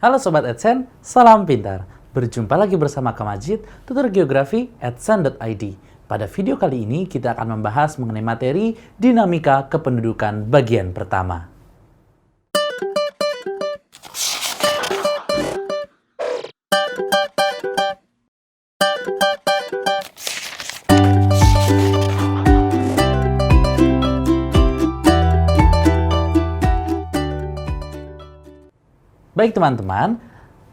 Halo Sobat AdSense, salam pintar. Berjumpa lagi bersama Kak Majid, tutor geografi adsense.id. Pada video kali ini kita akan membahas mengenai materi dinamika kependudukan bagian pertama. Baik teman-teman,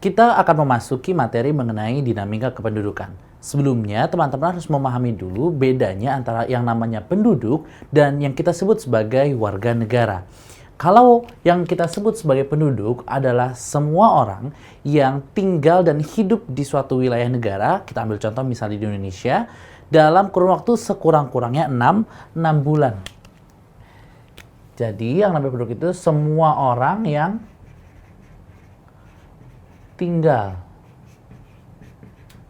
kita akan memasuki materi mengenai dinamika kependudukan. Sebelumnya, teman-teman harus memahami dulu bedanya antara yang namanya penduduk dan yang kita sebut sebagai warga negara. Kalau yang kita sebut sebagai penduduk adalah semua orang yang tinggal dan hidup di suatu wilayah negara, kita ambil contoh misalnya di Indonesia, dalam kurun waktu sekurang-kurangnya 6 bulan. Jadi yang namanya penduduk itu semua orang yang tinggal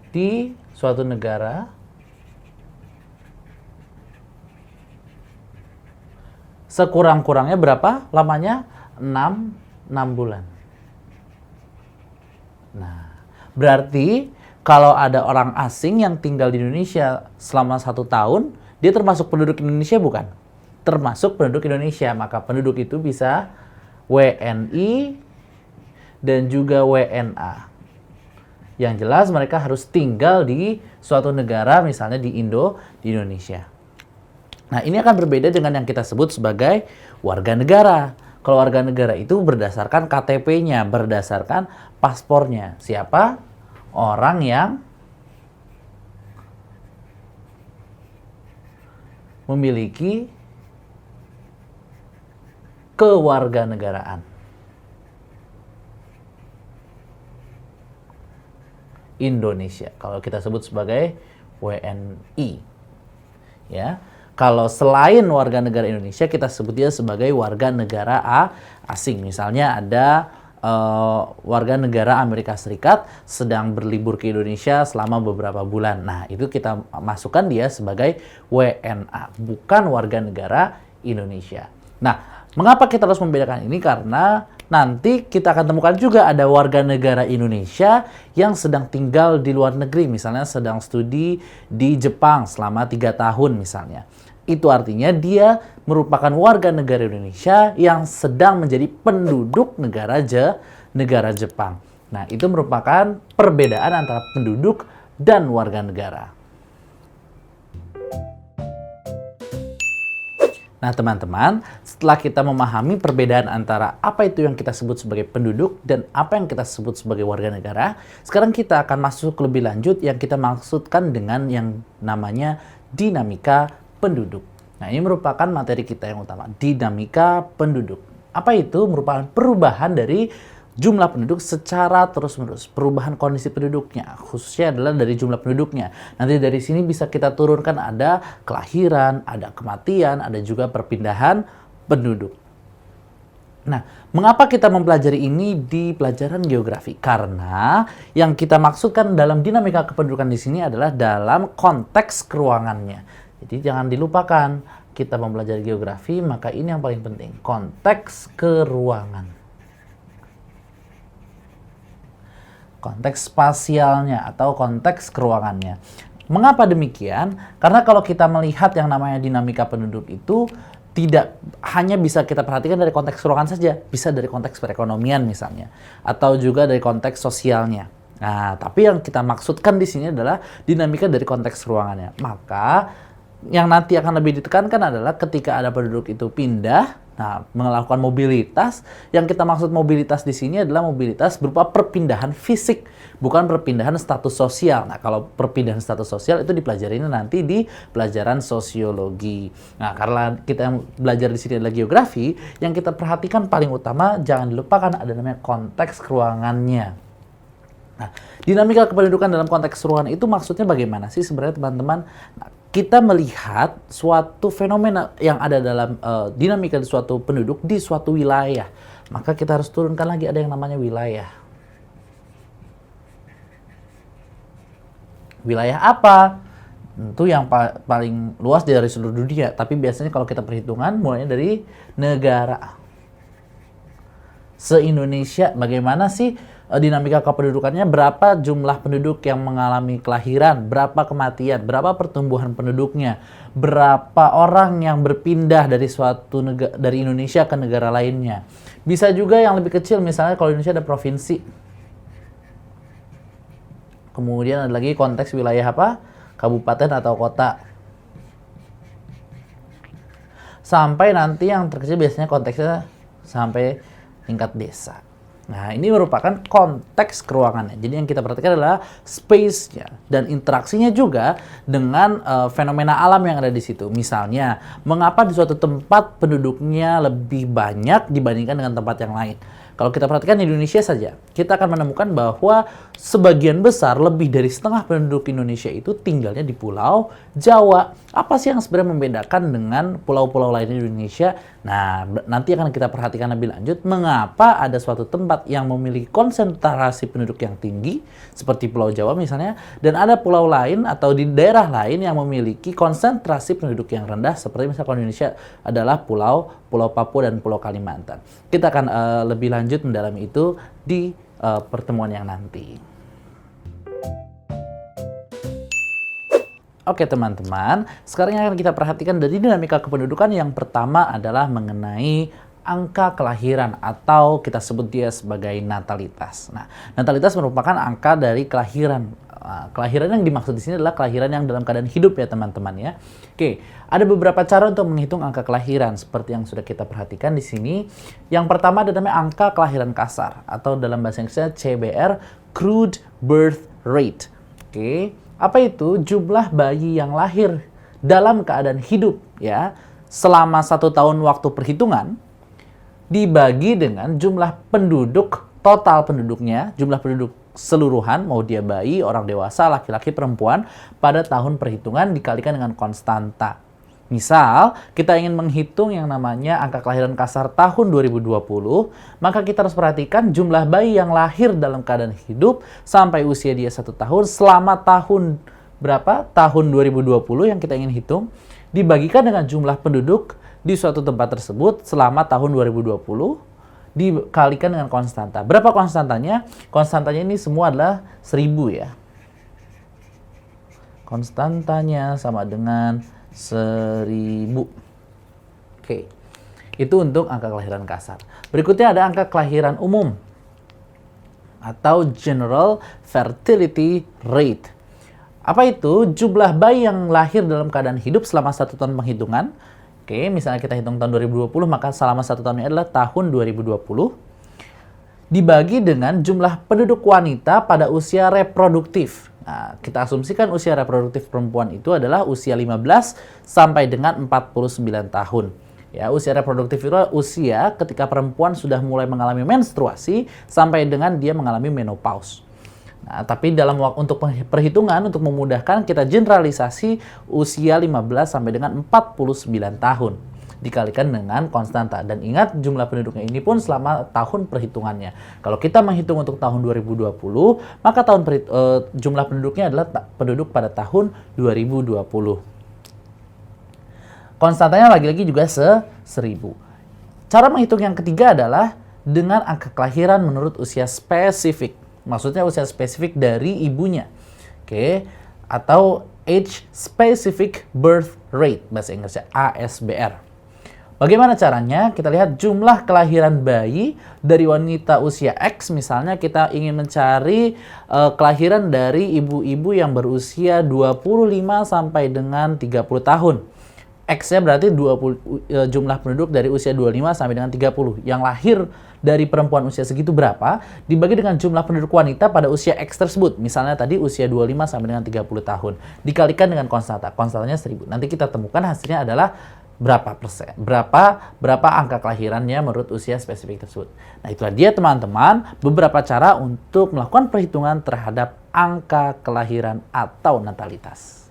di suatu negara sekurang-kurangnya berapa lamanya? 6 bulan. Nah, berarti kalau ada orang asing yang tinggal di Indonesia selama 1 tahun, dia termasuk penduduk Indonesia bukan? Termasuk penduduk Indonesia, maka penduduk itu bisa WNI dan juga WNA. Yang jelas mereka harus tinggal di suatu negara, misalnya di Indonesia. Nah, ini akan berbeda dengan yang kita sebut sebagai warga negara. Kalau warga negara itu berdasarkan KTP-nya, berdasarkan paspornya. Siapa? Orang yang memiliki kewarganegaraan. Indonesia, kalau kita sebut sebagai WNI, ya. Kalau selain warga negara Indonesia, kita sebut dia sebagai warga negara asing. Misalnya ada warga negara Amerika Serikat sedang berlibur ke Indonesia selama beberapa bulan. Nah, itu kita masukkan dia sebagai WNA, bukan warga negara Indonesia. Nah, mengapa kita harus membedakan ini? Karena nanti kita akan temukan juga ada warga negara Indonesia yang sedang tinggal di luar negeri, misalnya sedang studi di Jepang selama 3 tahun misalnya. Itu artinya dia merupakan warga negara Indonesia yang sedang menjadi penduduk negara Jepang. Nah, itu merupakan perbedaan antara penduduk dan warga negara. Nah teman-teman, setelah kita memahami perbedaan antara apa itu yang kita sebut sebagai penduduk dan apa yang kita sebut sebagai warga negara, sekarang kita akan masuk lebih lanjut yang kita maksudkan dengan yang namanya dinamika penduduk. Nah, ini merupakan materi kita yang utama, dinamika penduduk. Apa itu? Merupakan perubahan dari jumlah penduduk secara terus-menerus, perubahan kondisi penduduknya, khususnya adalah dari jumlah penduduknya. Nanti dari sini bisa kita turunkan ada kelahiran, ada kematian, ada juga perpindahan penduduk. Nah, mengapa kita mempelajari ini di pelajaran geografi? Karena yang kita maksudkan dalam dinamika kependudukan di sini adalah dalam konteks keruangannya. Jadi jangan dilupakan, kita mempelajari geografi, maka ini yang paling penting, konteks keruangan. Konteks spasialnya atau konteks keruangannya. Mengapa demikian? Karena kalau kita melihat yang namanya dinamika penduduk itu tidak hanya bisa kita perhatikan dari konteks ruangan saja, bisa dari konteks perekonomian misalnya, atau juga dari konteks sosialnya. Nah, tapi yang kita maksudkan di sini adalah dinamika dari konteks ruangannya. Maka yang nanti akan lebih ditekankan adalah ketika ada penduduk itu pindah, nah, melakukan mobilitas. Yang kita maksud mobilitas di sini adalah mobilitas berupa perpindahan fisik, bukan perpindahan status sosial. Nah, kalau perpindahan status sosial itu dipelajarinya nanti di pelajaran sosiologi. Nah, karena kita yang belajar di sini adalah geografi, yang kita perhatikan paling utama jangan dilupakan ada namanya konteks ruangannya. Nah, dinamika kependudukan dalam konteks ruangan itu maksudnya bagaimana sih sebenarnya teman-teman? Nah, kita melihat suatu fenomena yang ada dalam dinamika di suatu penduduk di suatu wilayah. Maka kita harus turunkan lagi ada yang namanya wilayah. Wilayah apa? Tentu yang paling luas dari seluruh dunia. Tapi biasanya kalau kita perhitungan mulainya dari negara. Se-Indonesia, bagaimana sih dinamika kependudukannya, berapa jumlah penduduk yang mengalami kelahiran, berapa kematian, berapa pertumbuhan penduduknya, berapa orang yang berpindah dari suatu negara, dari Indonesia ke negara lainnya. Bisa juga yang lebih kecil, misalnya kalau Indonesia ada provinsi. Kemudian ada lagi konteks wilayah apa? Kabupaten atau kota. Sampai nanti yang terkecil biasanya konteksnya sampai tingkat desa. Nah, ini merupakan konteks keruangannya. Jadi yang kita perhatikan adalah space-nya dan interaksinya juga dengan fenomena alam yang ada di situ. Misalnya, mengapa di suatu tempat penduduknya lebih banyak dibandingkan dengan tempat yang lain? Kalau kita perhatikan di Indonesia saja, kita akan menemukan bahwa sebagian besar, lebih dari setengah penduduk Indonesia itu tinggalnya di Pulau Jawa. Apa sih yang sebenarnya membedakan dengan pulau-pulau lain di Indonesia? Nah, nanti akan kita perhatikan lebih lanjut mengapa ada suatu tempat yang memiliki konsentrasi penduduk yang tinggi, seperti Pulau Jawa misalnya, dan ada pulau lain atau di daerah lain yang memiliki konsentrasi penduduk yang rendah, seperti misalnya kalau Indonesia adalah Pulau Papua dan Pulau Kalimantan. Kita akan lebih lanjut mendalami itu di pertemuan yang nanti. Oke teman-teman, sekarang yang akan kita perhatikan dari dinamika kependudukan yang pertama adalah mengenai angka kelahiran atau kita sebut dia sebagai natalitas. Nah, natalitas merupakan angka dari kelahiran. Kelahiran yang dimaksud di sini adalah kelahiran yang dalam keadaan hidup ya teman-teman ya. Oke, ada beberapa cara untuk menghitung angka kelahiran seperti yang sudah kita perhatikan di sini. Yang pertama ada namanya angka kelahiran kasar atau dalam bahasa Inggrisnya CBR, Crude Birth Rate. Oke, apa itu? Jumlah bayi yang lahir dalam keadaan hidup ya selama 1 tahun waktu perhitungan dibagi dengan jumlah penduduk total penduduknya, jumlah penduduk keseluruhan, mau dia bayi, orang dewasa, laki-laki, perempuan, pada tahun perhitungan dikalikan dengan konstanta. Misal, kita ingin menghitung yang namanya angka kelahiran kasar tahun 2020, maka kita harus perhatikan jumlah bayi yang lahir dalam keadaan hidup sampai usia dia 1 tahun selama tahun berapa? Tahun 2020 yang kita ingin hitung, dibagikan dengan jumlah penduduk di suatu tempat tersebut selama tahun 2020, dikalikan dengan konstanta. Berapa konstantanya? Konstantanya ini semua adalah 1000 ya. Konstantanya sama dengan 1000. Oke. Itu untuk angka kelahiran kasar. Berikutnya ada angka kelahiran umum atau General Fertility Rate. Apa itu? Jumlah bayi yang lahir dalam keadaan hidup selama 1 tahun penghitungan. Oke, misalnya kita hitung tahun 2020, maka selama 1 tahun ini adalah tahun 2020. Dibagi dengan jumlah penduduk wanita pada usia reproduktif. Nah, kita asumsikan usia reproduktif perempuan itu adalah usia 15 sampai dengan 49 tahun. Ya, usia reproduktif itu adalah usia ketika perempuan sudah mulai mengalami menstruasi sampai dengan dia mengalami menopause. Nah, tapi dalam untuk perhitungan, untuk memudahkan, kita generalisasi usia 15 sampai dengan 49 tahun. Dikalikan dengan konstanta. Dan ingat, jumlah penduduknya ini pun selama tahun perhitungannya. Kalau kita menghitung untuk tahun 2020, maka jumlah penduduknya adalah penduduk pada tahun 2020. Konstantanya lagi-lagi juga 1000. Cara menghitung yang ketiga adalah dengan angka kelahiran menurut usia spesifik. Maksudnya usia spesifik dari ibunya. Oke, atau Age Specific Birth Rate, bahasa Inggrisnya ASBR. Bagaimana caranya? Kita lihat jumlah kelahiran bayi dari wanita usia X, misalnya kita ingin mencari kelahiran dari ibu-ibu yang berusia 25 sampai dengan 30 tahun. X-nya berarti jumlah penduduk dari usia 25 sampai dengan 30. Yang lahir dari perempuan usia segitu berapa, dibagi dengan jumlah penduduk wanita pada usia X tersebut. Misalnya tadi usia 25 sampai dengan 30 tahun. Dikalikan dengan konstanta. Konstantanya 1000. Nanti kita temukan hasilnya adalah berapa persen. Berapa angka kelahirannya menurut usia spesifik tersebut. Nah, itulah dia teman-teman beberapa cara untuk melakukan perhitungan terhadap angka kelahiran atau natalitas.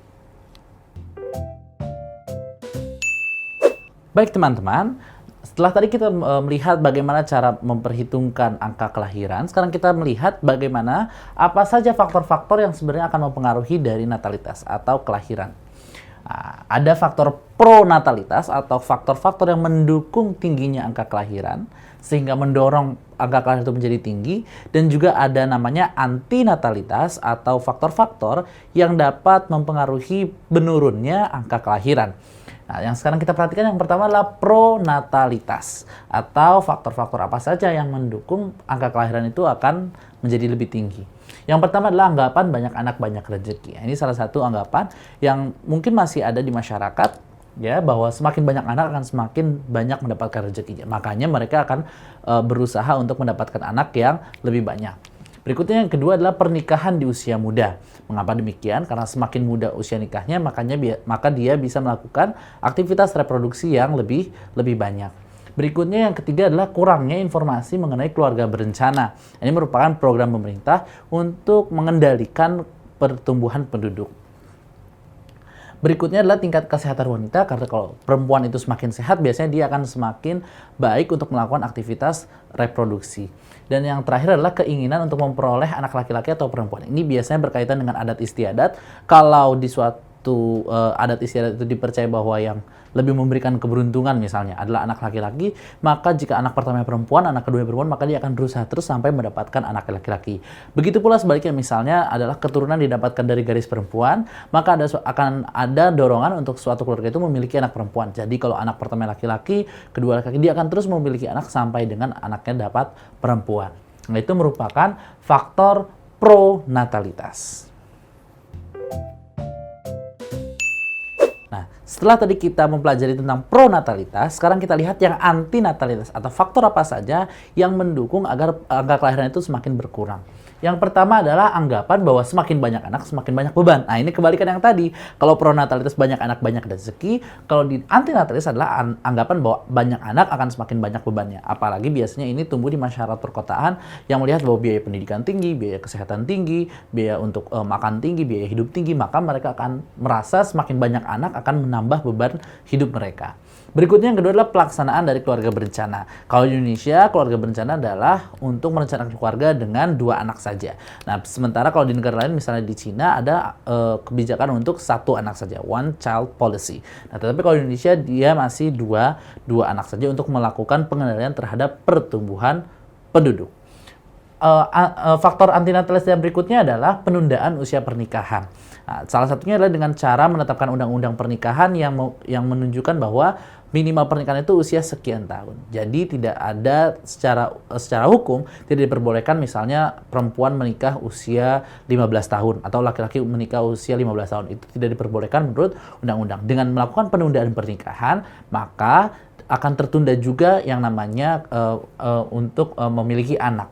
Baik teman-teman, setelah tadi kita melihat bagaimana cara memperhitungkan angka kelahiran, sekarang kita melihat bagaimana apa saja faktor-faktor yang sebenarnya akan mempengaruhi dari natalitas atau kelahiran. Nah, ada faktor pronatalitas atau faktor-faktor yang mendukung tingginya angka kelahiran sehingga mendorong angka kelahiran itu menjadi tinggi, dan juga ada namanya antinatalitas atau faktor-faktor yang dapat mempengaruhi menurunnya angka kelahiran. Nah, yang sekarang kita perhatikan yang pertama adalah pronatalitas atau faktor-faktor apa saja yang mendukung angka kelahiran itu akan menjadi lebih tinggi. Yang pertama adalah anggapan banyak anak banyak rezeki. Ini salah satu anggapan yang mungkin masih ada di masyarakat, ya, bahwa semakin banyak anak akan semakin banyak mendapatkan rezekinya. Makanya mereka akan berusaha untuk mendapatkan anak yang lebih banyak. Berikutnya yang kedua adalah pernikahan di usia muda. Mengapa demikian? Karena semakin muda usia nikahnya, maka dia bisa melakukan aktivitas reproduksi yang lebih banyak. Berikutnya yang ketiga adalah kurangnya informasi mengenai keluarga berencana. Ini merupakan program pemerintah untuk mengendalikan pertumbuhan penduduk. Berikutnya adalah tingkat kesehatan wanita, karena kalau perempuan itu semakin sehat, biasanya dia akan semakin baik untuk melakukan aktivitas reproduksi. Dan yang terakhir adalah keinginan untuk memperoleh anak laki-laki atau perempuan. Ini biasanya berkaitan dengan adat istiadat. Kalau di suatu adat istiadat itu dipercaya bahwa yang lebih memberikan keberuntungan misalnya adalah anak laki-laki, maka jika anak pertamanya perempuan, anak kedua perempuan, maka dia akan berusaha terus sampai mendapatkan anak laki-laki. Begitu pula sebaliknya, misalnya adalah keturunan didapatkan dari garis perempuan, maka akan ada dorongan untuk suatu keluarga itu memiliki anak perempuan. Jadi kalau anak pertama laki-laki, kedua laki-laki, dia akan terus memiliki anak sampai dengan anaknya dapat perempuan. Nah, itu merupakan faktor pronatalitas. Setelah tadi kita mempelajari tentang pronatalitas, sekarang kita lihat yang antinatalitas atau faktor apa saja yang mendukung agar angka kelahiran itu semakin berkurang. Yang pertama adalah anggapan bahwa semakin banyak anak, semakin banyak beban. Nah, ini kebalikan yang tadi. Kalau pronatalitas banyak anak, banyak rezeki. Kalau di antinatalitas adalah anggapan bahwa banyak anak akan semakin banyak bebannya. Apalagi biasanya ini tumbuh di masyarakat perkotaan yang melihat bahwa biaya pendidikan tinggi, biaya kesehatan tinggi, biaya untuk makan tinggi, biaya hidup tinggi. Maka mereka akan merasa semakin banyak anak akan menambah beban hidup mereka. Berikutnya yang kedua adalah pelaksanaan dari keluarga berencana. Kalau di Indonesia, keluarga berencana adalah untuk merencanakan keluarga dengan 2 anak saja. Nah, sementara kalau di negara lain, misalnya di Cina, ada kebijakan untuk 1 anak saja, one child policy. Nah, tetapi kalau di Indonesia, dia masih dua anak saja untuk melakukan pengendalian terhadap pertumbuhan penduduk. Faktor antinatalitas yang berikutnya adalah penundaan usia pernikahan. Nah, salah satunya adalah dengan cara menetapkan undang-undang pernikahan yang menunjukkan bahwa minimal pernikahan itu usia sekian tahun. Jadi tidak ada secara hukum tidak diperbolehkan misalnya perempuan menikah usia 15 tahun atau laki-laki menikah usia 15 tahun. Itu tidak diperbolehkan menurut undang-undang. Dengan melakukan penundaan pernikahan, maka akan tertunda juga yang namanya untuk memiliki anak.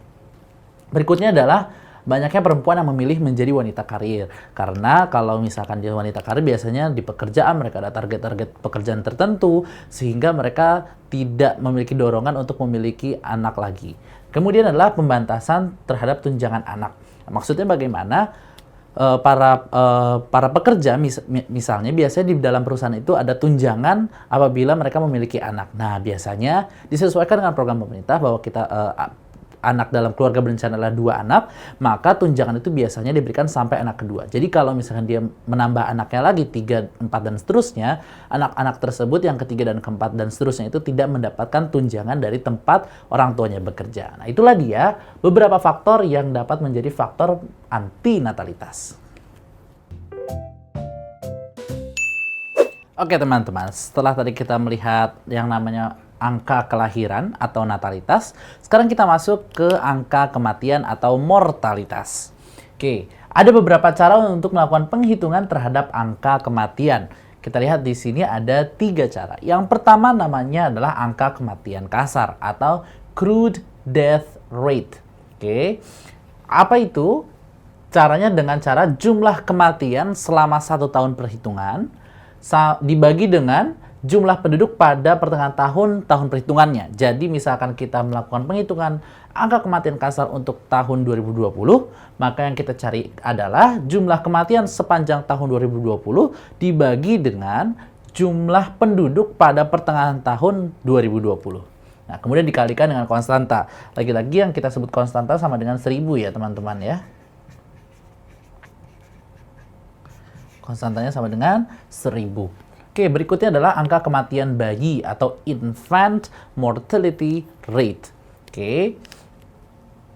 Berikutnya adalah banyaknya perempuan yang memilih menjadi wanita karir. Karena kalau misalkan dia wanita karir, biasanya di pekerjaan mereka ada target-target pekerjaan tertentu, sehingga mereka tidak memiliki dorongan untuk memiliki anak lagi. Kemudian adalah pembantasan terhadap tunjangan anak. Maksudnya bagaimana? Para pekerja misalnya biasanya di dalam perusahaan itu ada tunjangan apabila mereka memiliki anak. Nah, biasanya disesuaikan dengan program pemerintah bahwa kita anak dalam keluarga berencana adalah 2 anak, maka tunjangan itu biasanya diberikan sampai anak kedua. Jadi kalau misalkan dia menambah anaknya lagi 3, 4 dan seterusnya, anak-anak tersebut yang ketiga dan keempat dan seterusnya itu tidak mendapatkan tunjangan dari tempat orang tuanya bekerja. Nah, itulah dia beberapa faktor yang dapat menjadi faktor antinatalitas. Oke teman-teman, setelah tadi kita melihat yang namanya angka kelahiran atau natalitas, sekarang kita masuk ke angka kematian atau mortalitas. Oke, ada beberapa cara untuk melakukan penghitungan terhadap angka kematian. Kita lihat di sini ada 3 cara. Yang pertama namanya adalah angka kematian kasar atau crude death rate. Oke, apa itu? Caranya dengan cara jumlah kematian selama 1 tahun perhitungan dibagi dengan jumlah penduduk pada pertengahan tahun perhitungannya. Jadi misalkan kita melakukan penghitungan angka kematian kasar untuk tahun 2020, maka yang kita cari adalah jumlah kematian sepanjang tahun 2020 dibagi dengan jumlah penduduk pada pertengahan tahun 2020. Nah, kemudian dikalikan dengan konstanta. Lagi-lagi yang kita sebut konstanta sama dengan 1000 ya teman-teman ya. Konstantanya sama dengan 1000. Oke, berikutnya adalah angka kematian bayi atau infant mortality rate. Oke,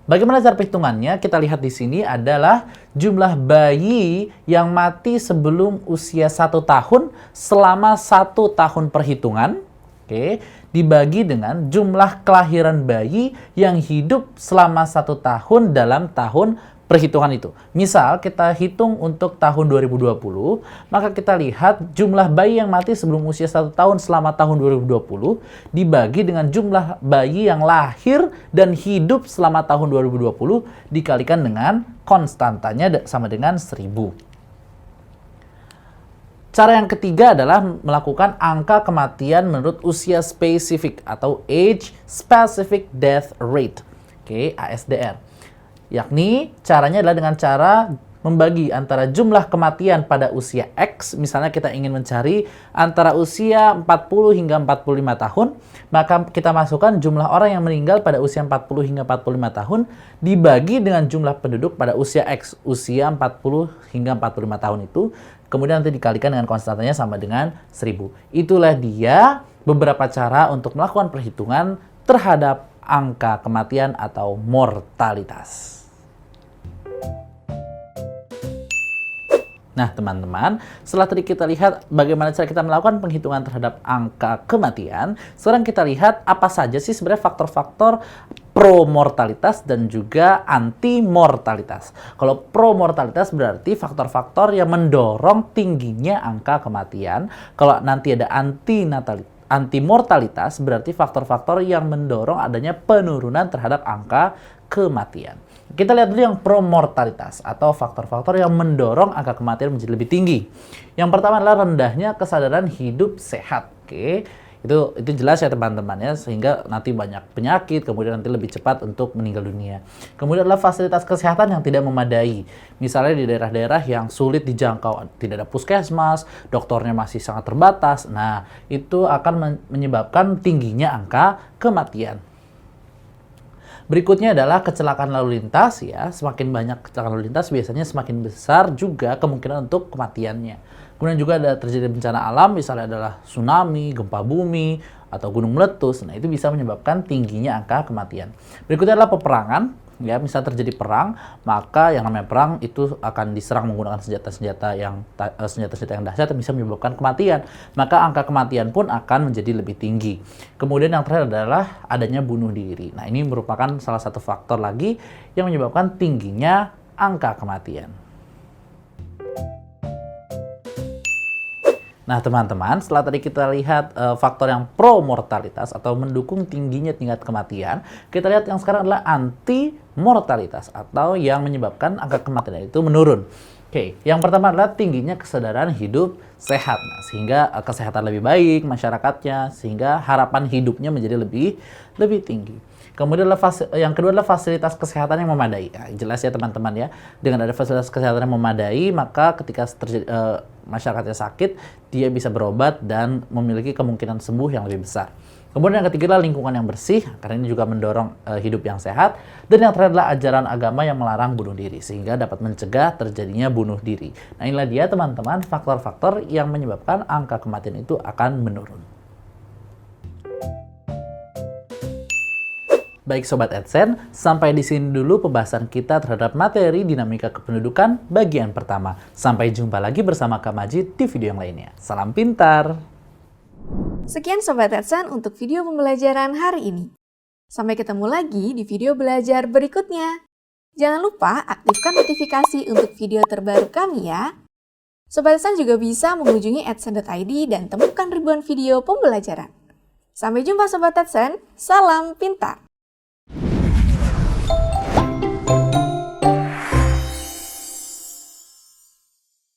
Bagaimana cara perhitungannya? Kita lihat di sini adalah jumlah bayi yang mati sebelum usia 1 tahun selama 1 tahun perhitungan. Oke, dibagi dengan jumlah kelahiran bayi yang hidup selama 1 tahun dalam tahun perhitungan itu. Misal kita hitung untuk tahun 2020, maka kita lihat jumlah bayi yang mati sebelum usia 1 tahun selama tahun 2020 dibagi dengan jumlah bayi yang lahir dan hidup selama tahun 2020 dikalikan dengan konstantanya sama dengan 1000. Cara yang ketiga adalah melakukan angka kematian menurut usia spesifik atau Age Specific Death Rate, oke, ASDR. Yakni caranya adalah dengan cara membagi antara jumlah kematian pada usia X, misalnya kita ingin mencari antara usia 40 hingga 45 tahun, maka kita masukkan jumlah orang yang meninggal pada usia 40 hingga 45 tahun dibagi dengan jumlah penduduk pada usia X, usia 40 hingga 45 tahun itu, kemudian nanti dikalikan dengan konstantanya sama dengan 1000. Itulah dia beberapa cara untuk melakukan perhitungan terhadap angka kematian atau mortalitas. Nah, teman-teman, setelah tadi kita lihat bagaimana cara kita melakukan penghitungan terhadap angka kematian, sekarang kita lihat apa saja sih sebenarnya faktor-faktor pro-mortalitas dan juga anti-mortalitas. Kalau pro-mortalitas berarti faktor-faktor yang mendorong tingginya angka kematian. Kalau nanti ada anti-mortalitas berarti faktor-faktor yang mendorong adanya penurunan terhadap angka kematian. Kita lihat dulu yang pro-mortalitas atau faktor-faktor yang mendorong angka kematian menjadi lebih tinggi. Yang pertama adalah rendahnya kesadaran hidup sehat. Oke. Itu jelas ya teman-teman ya, sehingga nanti banyak penyakit, kemudian nanti lebih cepat untuk meninggal dunia. Kemudian adalah fasilitas kesehatan yang tidak memadai. Misalnya di daerah-daerah yang sulit dijangkau, tidak ada puskesmas, dokternya masih sangat terbatas. Nah, itu akan menyebabkan tingginya angka kematian. Berikutnya adalah kecelakaan lalu lintas ya. Semakin banyak kecelakaan lalu lintas biasanya semakin besar juga kemungkinan untuk kematiannya. Kemudian juga ada terjadi bencana alam, misalnya adalah tsunami, gempa bumi, atau gunung meletus. Nah, itu bisa menyebabkan tingginya angka kematian. Berikutnya adalah peperangan. Ya, misal terjadi perang, maka yang namanya perang itu akan diserang menggunakan senjata-senjata yang dahsyat yang bisa menyebabkan kematian. Maka angka kematian pun akan menjadi lebih tinggi. Kemudian yang terakhir adalah adanya bunuh diri. Nah, ini merupakan salah satu faktor lagi yang menyebabkan tingginya angka kematian. Nah, teman-teman, setelah tadi kita lihat faktor yang pro-mortalitas atau mendukung tingginya tingkat kematian, kita lihat yang sekarang adalah anti-mortalitas atau yang menyebabkan angka kematian itu menurun. Oke, yang pertama adalah tingginya kesadaran hidup sehat. Nah, sehingga kesehatan lebih baik masyarakatnya, sehingga harapan hidupnya menjadi lebih tinggi. Kemudian yang kedua adalah fasilitas kesehatan yang memadai. Nah, jelas ya teman-teman ya, dengan ada fasilitas kesehatan yang memadai, maka ketika masyarakatnya sakit, dia bisa berobat dan memiliki kemungkinan sembuh yang lebih besar. Kemudian yang ketiga adalah lingkungan yang bersih, karena ini juga mendorong hidup yang sehat. Dan yang terakhir adalah ajaran agama yang melarang bunuh diri, sehingga dapat mencegah terjadinya bunuh diri. Nah, inilah dia teman-teman faktor-faktor yang menyebabkan angka kematian itu akan menurun. Baik Sobat AdSense, sampai di sini dulu pembahasan kita terhadap materi dinamika kependudukan bagian pertama. Sampai jumpa lagi bersama Kak Majid di video yang lainnya. Salam pintar! Sekian Sobat AdSense untuk video pembelajaran hari ini. Sampai ketemu lagi di video belajar berikutnya. Jangan lupa aktifkan notifikasi untuk video terbaru kami ya. Sobat AdSense juga bisa mengunjungi adsense.id dan temukan ribuan video pembelajaran. Sampai jumpa Sobat AdSense, salam pintar!